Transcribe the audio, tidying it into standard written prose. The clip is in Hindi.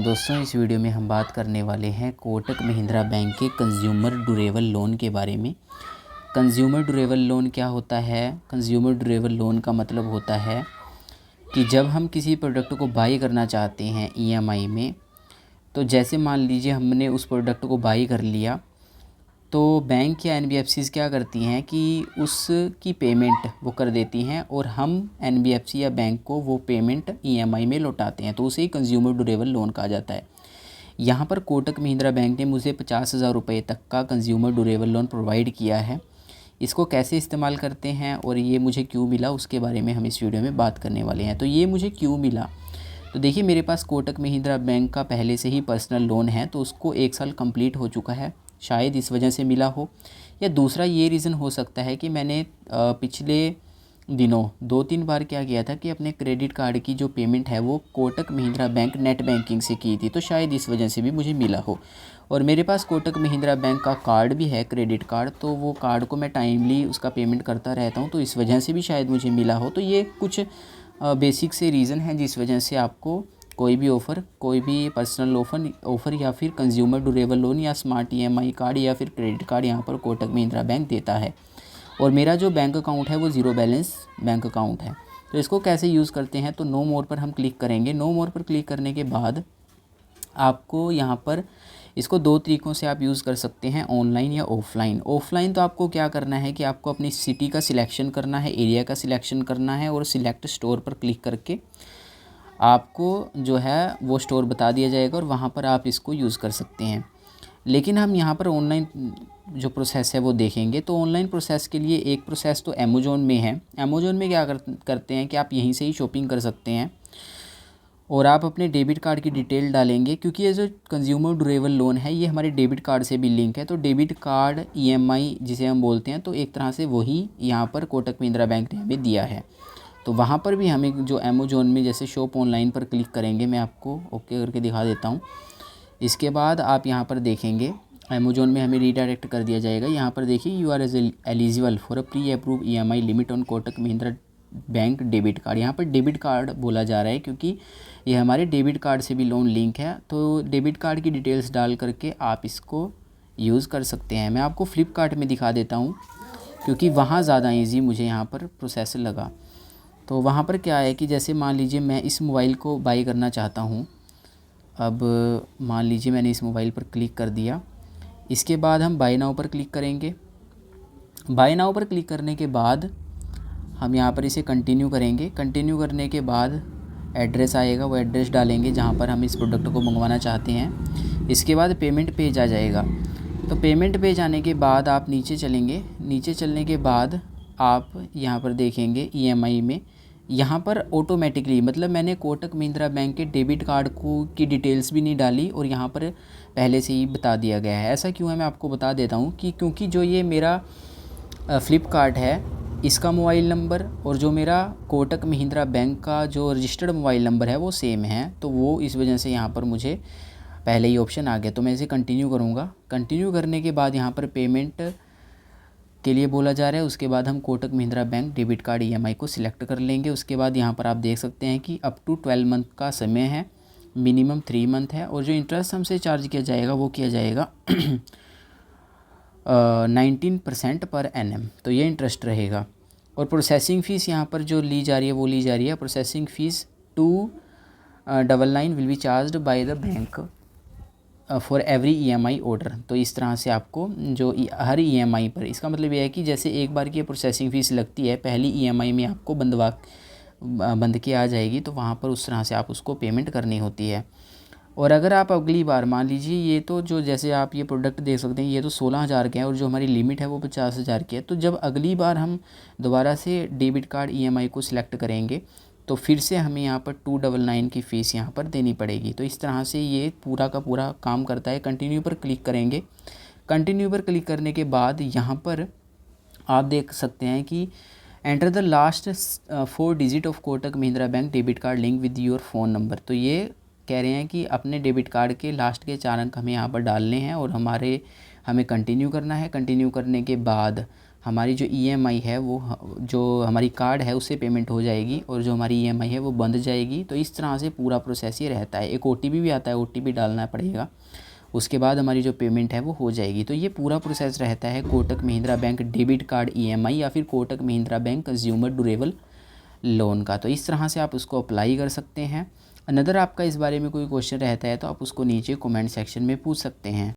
दोस्तों, इस वीडियो में हम बात करने वाले हैं कोटक महिंद्रा बैंक के कंज्यूमर ड्यूरेबल लोन के बारे में। कंज्यूमर ड्यूरेबल लोन क्या होता है? कंज्यूमर ड्यूरेबल लोन का मतलब होता है कि जब हम किसी प्रोडक्ट को बाई करना चाहते हैं ईएमआई में, तो जैसे मान लीजिए हमने उस प्रोडक्ट को बाई कर लिया, तो बैंक या एनबीएफसीज़ क्या करती हैं कि उसकी पेमेंट वो कर देती हैं और हम एनबीएफसी या बैंक को वो पेमेंट ईएमआई में लौटाते हैं, तो उसे ही कंज्यूमर ड्यूरेबल लोन कहा जाता है। यहाँ पर कोटक महिंद्रा बैंक ने मुझे 50,000 रुपये तक का कंज्यूमर ड्यूरेबल लोन प्रोवाइड किया है। इसको कैसे इस्तेमाल करते हैं और ये मुझे क्यों मिला, उसके बारे में हम इस वीडियो में बात करने वाले हैं। तो ये मुझे क्यों मिला, तो देखिए, मेरे पास कोटक महिंद्रा बैंक का पहले से ही पर्सनल लोन है, तो उसको 1 साल कंप्लीट हो चुका है, शायद इस वजह से मिला हो। या दूसरा ये रीज़न हो सकता है कि मैंने पिछले दिनों 2-3 बार क्या किया था कि अपने क्रेडिट कार्ड की जो पेमेंट है वो Kotak Mahindra bank net banking से की थी, तो शायद इस वजह से भी मुझे मिला हो। और मेरे पास कोटक महिंद्रा बैंक का कार्ड भी है, क्रेडिट कार्ड, तो वो कार्ड को मैं टाइमली उसका पेमेंट करता रहता हूँ, तो इस वजह से भी शायद मुझे मिला हो। तो ये कुछ बेसिक से रीज़न है जिस वजह से आपको कोई भी पर्सनल ऑफ़र या फिर कंज्यूमर ड्यूरेबल लोन या स्मार्ट ईएमआई कार्ड या फिर क्रेडिट कार्ड यहाँ पर कोटक महिंद्रा बैंक देता है। और मेरा जो बैंक अकाउंट है वो ज़ीरो बैलेंस बैंक अकाउंट है। तो इसको कैसे यूज़ करते हैं, तो नो मोर पर हम क्लिक करेंगे। नो मोर पर क्लिक करने के बाद आपको यहाँ पर इसको 2 तरीक़ों से आप यूज़ कर सकते हैं, ऑनलाइन या ऑफ़लाइन। ऑफ़लाइन तो आपको क्या करना है कि आपको अपनी सिटी का सिलेक्शन करना है, एरिया का सिलेक्शन करना है और सिलेक्ट स्टोर पर क्लिक करके आपको जो है वो स्टोर बता दिया जाएगा और वहाँ पर आप इसको यूज़ कर सकते हैं। लेकिन हम यहाँ पर ऑनलाइन जो प्रोसेस है वो देखेंगे, तो ऑनलाइन प्रोसेस के लिए एक प्रोसेस तो अमेज़ॉन में है। अमेज़ॉन में क्या करते हैं कि आप यहीं से ही शॉपिंग कर सकते हैं और आप अपने डेबिट कार्ड की डिटेल डालेंगे, क्योंकि ये जो कंज्यूमर ड्यूरेबल लोन है ये हमारे डेबिट कार्ड से भी लिंक है। तो डेबिट कार्ड ईएमआई जिसे हम बोलते हैं, तो एक तरह से वही यहाँ पर कोटक महिंद्रा बैंक ने हमें दिया है। तो वहाँ पर भी हमें जो अमेज़ॉन में जैसे शॉप ऑनलाइन पर क्लिक करेंगे, मैं आपको ओके करके दिखा देता हूँ। इसके बाद आप यहाँ पर देखेंगे अमेज़ॉन में हमें रीडायरेक्ट कर दिया जाएगा। यहाँ पर देखिए, you are eligible for a pre approve EMI limit on Kotak Mahindra bank debit card. यहाँ पर डेबिट कार्ड बोला जा रहा है क्योंकि ये हमारे डेबिट कार्ड से भी लोन लिंक है। तो डेबिट कार्ड की डिटेल्स डाल करके आप इसको यूज़ कर सकते हैं। मैं आपको फ्लिपकार्ट में दिखा देता हूँ क्योंकि वहाँ ज़्यादा ईजी मुझे यहाँ पर प्रोसेस लगा। तो वहाँ पर क्या है कि जैसे मान लीजिए मैं इस मोबाइल को बाई करना चाहता हूँ। अब मान लीजिए मैंने इस मोबाइल पर क्लिक कर दिया। इसके बाद हम बाय नाउ पर क्लिक करेंगे। बाय नाउ पर क्लिक करने के बाद हम यहाँ पर इसे कंटिन्यू करेंगे। कंटिन्यू करने के बाद एड्रेस आएगा, वो एड्रेस डालेंगे जहाँ पर हम इस प्रोडक्ट को मंगवाना चाहते हैं। इसके बाद पेमेंट पेज आ जाएगा। तो पेमेंट पेज आने के बाद आप नीचे चलेंगे। नीचे चलने के बाद आप यहाँ पर देखेंगे ईएमआई में, यहाँ पर ऑटोमेटिकली, मतलब मैंने कोटक महिंद्रा बैंक के डेबिट कार्ड की डिटेल्स भी नहीं डाली और यहाँ पर पहले से ही बता दिया गया है। ऐसा क्यों है, मैं आपको बता देता हूँ कि क्योंकि जो ये मेरा फ्लिपकार्ट है, इसका मोबाइल नंबर और जो मेरा कोटक महिंद्रा बैंक का जो रजिस्टर्ड मोबाइल नंबर है वो सेम है, तो वो इस वजह से यहाँ पर मुझे पहले ही ऑप्शन आ गया। तो मैं इसे कंटिन्यू करूँगा। कंटिन्यू करने के बाद यहाँ पर पेमेंट के लिए बोला जा रहा है। उसके बाद हम Kotak Mahindra bank debit card EMI को सिलेक्ट कर लेंगे। उसके बाद यहाँ पर आप देख सकते हैं कि अप टू 12 मंथ का समय है, मिनिमम 3 मंथ है और जो इंटरेस्ट हमसे चार्ज किया जाएगा वो किया जाएगा 19% पर एनएम, तो ये इंटरेस्ट रहेगा। और प्रोसेसिंग फ़ीस यहाँ पर जो ली जा रही है वो ली जा रही है। Processing fees 299 will be charged by the bank for every EMI order. तो इस तरह से आपको जो हर ईएमआई पर, इसका मतलब ये है कि जैसे एक बार की प्रोसेसिंग फ़ीस लगती है, पहली ईएमआई में आपको बंद के आ जाएगी, तो वहाँ पर उस तरह से आप उसको पेमेंट करनी होती है। और अगर आप अगली बार, मान लीजिए ये तो जो जैसे आप ये प्रोडक्ट देख सकते हैं, ये तो 16,000 के हैं और जो हमारी लिमिट है वो 50,000 की है। तो जब अगली बार हम दोबारा से डेबिट कार्ड ईएमआई को सिलेक्ट करेंगे तो फिर से हमें यहाँ पर 299 की फ़ीस यहाँ पर देनी पड़ेगी। तो इस तरह से ये पूरा का पूरा काम करता है। कंटिन्यू पर क्लिक करेंगे। कंटिन्यू पर क्लिक करने के बाद यहाँ पर आप देख सकते हैं कि enter the last 4 digit of Kotak Mahindra bank debit card link with your phone number. तो ये कह रहे हैं कि अपने डेबिट कार्ड के लास्ट के 4 अंक हमें यहाँ पर डालने हैं और हमें कंटिन्यू करना है। कंटिन्यू करने के बाद हमारी जो ईएमआई है वो जो हमारी कार्ड है उससे पेमेंट हो जाएगी और जो हमारी ईएमआई है वो बंद जाएगी। तो इस तरह से पूरा प्रोसेस ये रहता है। एक ओटीपी भी आता है, ओटीपी डालना पड़ेगा, उसके बाद हमारी जो पेमेंट है वो हो जाएगी। तो ये पूरा प्रोसेस रहता है Kotak Mahindra bank debit card EMI या फिर Kotak Mahindra bank consumer durable loan का। तो इस तरह से आप उसको अप्लाई कर सकते हैं। अनदर आपका इस बारे में कोई क्वेश्चन रहता है तो आप उसको नीचे कमेंट सेक्शन में पूछ सकते हैं।